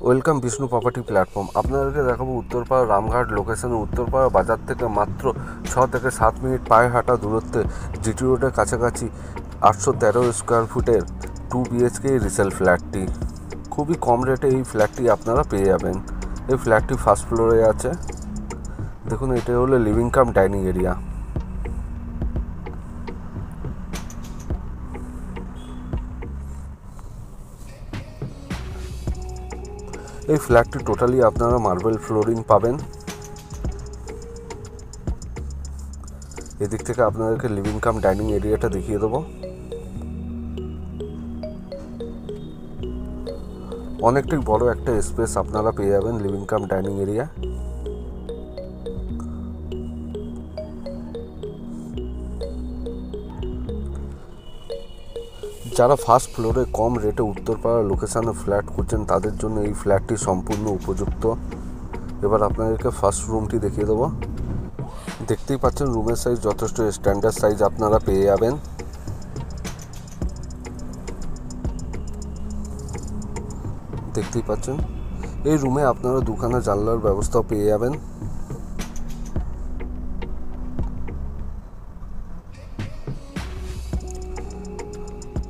Welcome Vishnu property platform. আপনাদেরকে দেখাবো উত্তরপাড়া রামঘাট লোকেশনে উত্তরপাড়া বাজার থেকে মাত্র 6 থেকে 7 মিনিট পায়ে হাঁটা দূরত্বে জিটি রোডের কাছাকাছি 813 স্কোয়ার ফুটের 2 BHK রিসেল ফ্ল্যাটটি। খুবই কম রেটে এই ফ্ল্যাটটি আপনারা পেয়ে যাবেন। এই ফ্ল্যাটটি ফার্স্ট ফ্লোরে আছে। দেখুন, এটা হলো লিভিং কাম ডাইনিং এরিয়া। এই ফ্ল্যাটটি টোটালি আপনারা মার্বেল ফ্লোরিং পাবেন। এদিক থেকে আপনাদেরকে লিভিং কাম ডাইনিং এরিয়াটা দেখিয়ে দেবো। অনেকটাই বড় একটা স্পেস আপনারা পেয়ে যাবেন লিভিং কাম ডাইনিং এরিয়া। যারা ফার্স্ট ফ্লোরে কম রেটে উত্তরপাড়া লোকেশনে ফ্ল্যাট খুঁজছেন তাদের জন্য এই ফ্ল্যাটটি সম্পূর্ণ উপযুক্ত। এবার আপনাদেরকে ফার্স্ট রুমটি দেখিয়ে দেবো। দেখতেই পাচ্ছেন রুমের সাইজ যথেষ্ট স্ট্যান্ডার্ড সাইজ আপনারা পেয়ে যাবেন। দেখতেই পাচ্ছেন এই রুমে আপনারা দুখানা জানলার ব্যবস্থাও পেয়ে যাবেন।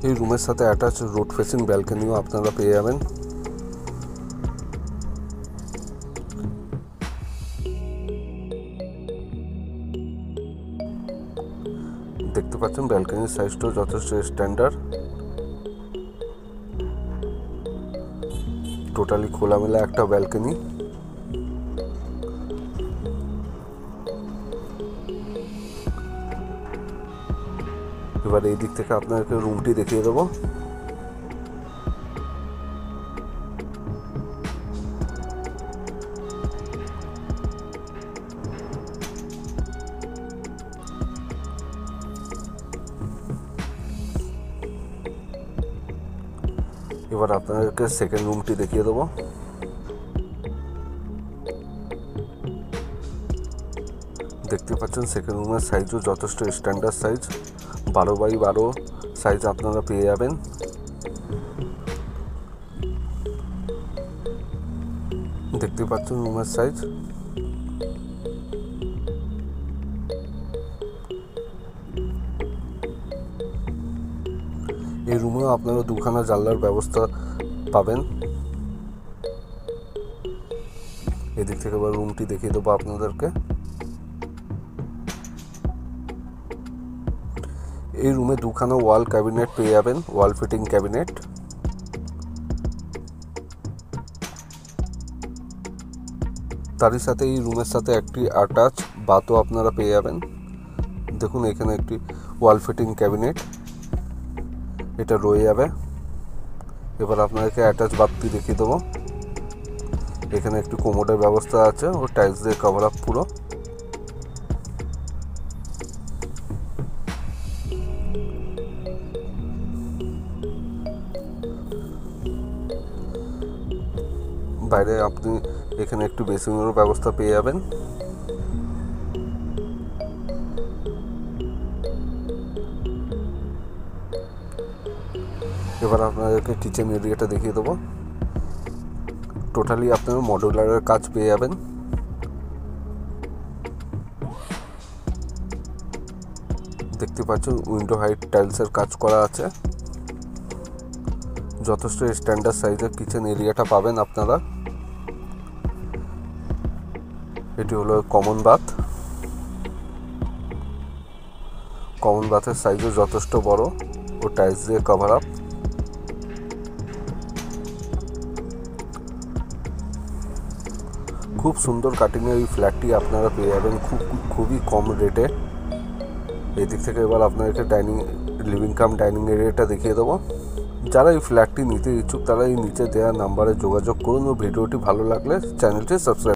এই রুমের সাথে অ্যাটাচ রোড ফেসিং ব্যালকনিও আপনারা পেয়ে যাবেন। দেখতে পাচ্ছেন ব্যালকনির সাইজটাও যথেষ্ট স্ট্যান্ডার্ড। টোটালি খোলামেলা একটা ব্যালকনি। এবার এই দিক থেকে আপনাকে রুমটি দেখিয়ে দেবো। এবার আপনাদেরকে সেকেন্ড রুমটি দেখিয়ে দেবো। দেখতে পাচ্ছেন সেকেন্ড রুমের সাইজও যথেষ্ট স্ট্যান্ডার্ড সাইজ, 12x12 সাইজ আপনারা পেয়ে যাবেন। দেখতে পাচ্ছেন রুমের সাইজ। এই রুমেও আপনারা দুখানা জানলার ব্যবস্থা পাবেন। এদিক থেকে আবার রুমটি দেখিয়ে দেবো আপনাদেরকে। এই রুমে দুখানা ওয়াল ক্যাবিনেট পেয়ে যাবেন, ওয়াল ফিটিং ক্যাবিনেট। তারই সাথে এই রুমের সাথে একটি অ্যাটাচ বাথও আপনারা পেয়ে যাবেন। দেখুন এখানে একটি ওয়াল ফিটিং ক্যাবিনেট এটা রয়ে যাবে। এবার আপনাদেরকে অ্যাটাচ বাথটি দেখিয়ে দেবো। এখানে একটি কোমোডের ব্যবস্থা আছে ও টাইলস দিয়ে কভার আপ পুরো। বাইরে আপনি এখানে একটু বেসিনেরও ব্যবস্থা পেয়ে যাবেন। এবার আপনাদেরকে কিচেন এরিয়াটা দেখিয়ে দেবো। টোটালি আপনারা মডুলারের কাজ পেয়ে যাবেন। দেখতে পাচ্ছেন উইন্ডো হাইট টাইলসের কাজ করা আছে। যথেষ্ট স্ট্যান্ডার্ড সাইজের কিচেন এরিয়াটা পাবেন আপনারা। এটি হলো কমন বাথ। কমন বাথের সাইজও যথেষ্ট বড় ও টাইলস দিয়ে কভার আপ। খুব সুন্দর কাটিংয়ের এই ফ্ল্যাটটি আপনারা পেয়ে যাবেন খুবই কম রেটে। এদিক থেকে এবার আপনাদেরকে লিভিং কাম ডাইনিং এরিয়াটা দেখিয়ে দেবো। যারা এই ফ্ল্যাটটি নিতে ইচ্ছুক তারা এই নিচে দেওয়া নাম্বারে যোগাযোগ করুন ও ভিডিওটি ভালো লাগলে চ্যানেলটি সাবস্ক্রাইব